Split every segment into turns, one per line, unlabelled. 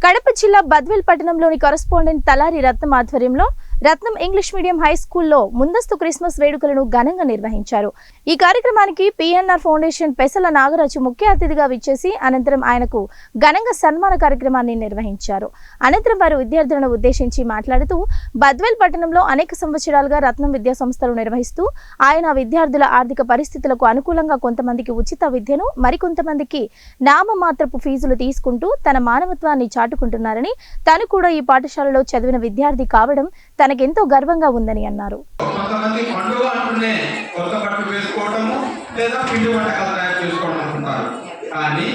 కడప జిల్లా బద్వేల్ పట్టణంలోని కరెస్పాండెంట్ తలారి రత్నం ఆధ్వర్యంలో రత్నం ఇంగ్లీష్ మీడియం హై స్కూల్లో ముందస్తు క్రిస్మస్ వేడుకలను ఘనంగా నిర్వహించారు. ఈ కార్యక్రమానికి పిఎన్ఆర్ ఫౌండేషన్ పెసల నాగరాజు ముఖ్య అతిథిగా విచ్చేసి అనంతరం ఆయనకు ఘనంగా సన్మాన కార్యక్రమాన్ని నిర్వహించారు. అనంతరం వారు విద్యార్థులను ఉద్దేశించి మాట్లాడుతూ బద్వేల్ పట్టణంలో అనేక సంవత్సరాలుగా రత్నం విద్యా సంస్థలు నిర్వహిస్తూ ఆయన విద్యార్థుల ఆర్థిక పరిస్థితులకు అనుకూలంగా కొంతమందికి ఉచిత విద్యను మరికొంతమందికి నామమాత్రపు ఫీజులు తీసుకుంటూ తన మానవత్వాన్ని చాటుకుంటున్నారని, తను కూడా ఈ పాఠశాలలో చదివిన విద్యార్థి కావడం తనకెంతో గర్వంగా ఉందని అన్నారు.
కొంతమంది పండుగ అంటూనే కొత్త బట్టలు వేసుకోవడము లేదా పిండి వంటకాలు తయారు చేసుకోవడం అనుకుంటారు. కానీ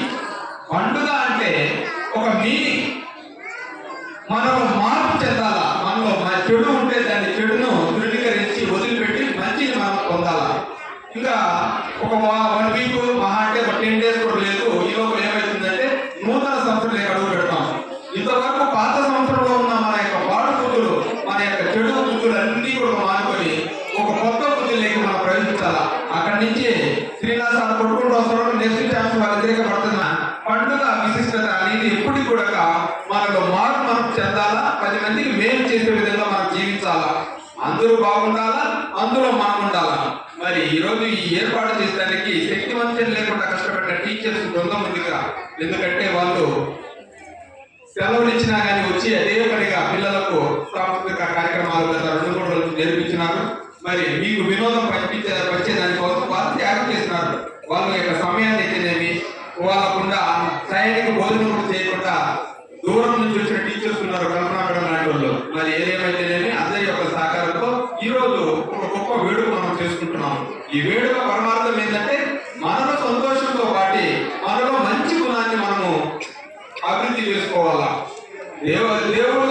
పండుగ అంటే ఒక మీనింగ్. మనం మార్పు చెందాలా. మనలో చెడు ఉంటే దాన్ని చెడును ధృవీకరించి వదిలిపెట్టి మంచిని మనం పొందాలా. ఇంకా ఒక 1 వీక్ మహా అంటే ఒక 10 days కూడా లేదు. ఈ లోపల ఏమవుతుందంటే నూతన సంవత్సరం అడుగు పెడతాం. ఇంతవరకు పాత సంవత్సరంలో ఉన్న మన యొక్క పాడు బుద్ధులు, మన యొక్క చెడు బుద్ధులు అన్ని కూడా మానుకొని ఒక కొత్త బుద్ధులకి మనం ప్రవేశించాలా. అక్కడి నుంచి శ్రీనివాస కొట్టుకుంటూ వస్తున్నాం. నెక్స్ట్ ఛాన్స్ వాళ్ళ వ్యతిరేకపడుతున్న పండుగ విశిష్టత అనేది ఎప్పటికి కూడా మనలో మార్పు మనం చెందాలా. 10 మందికి మేలు చేసే విధంగా మనం జీవించాలా. అందరూ బాగుండాలా, అందులో మనం ఉండాలా. మరి ఈరోజు ఈ ఏర్పాటు చేసడానికి శక్తివంతం లేకుండా కష్టపడిన టీచర్స్ బృందం ముందుగా, ఎందుకంటే వాళ్ళు సెలవులు ఇచ్చినా కానీ వచ్చి అదే పనిగా పిల్లలకు సాంస్కృతిక కార్యక్రమాలు గత 2-3 రోజులు నేర్పించినారు. మరి మీకు వినోదం వచ్చే దానికోసం వాళ్ళు త్యాగం చేసినారు. వాళ్ళ యొక్క సమయాన్ని ఎక్కినేమి వాళ్ళకుండా సైనిక భోజనం కూడా చేయకుండా దూరం నుంచి వచ్చిన టీచర్స్ ఉన్నారు, కల్పనా మేడం లాంటి వాళ్ళు. మరి ఏదేమైతేనేమి అందరి యొక్క సహకారంతో ఈ రోజు ఒక గొప్ప వేడుక మనం చేసుకుంటున్నాం. ఈ వేడుక పరమార్థం ఏంటంటే మనలో సంతోషంతో పాటు మనలో మంచి గుణాన్ని మనము అభివృద్ధి చేసుకోవాలా. దేవుడు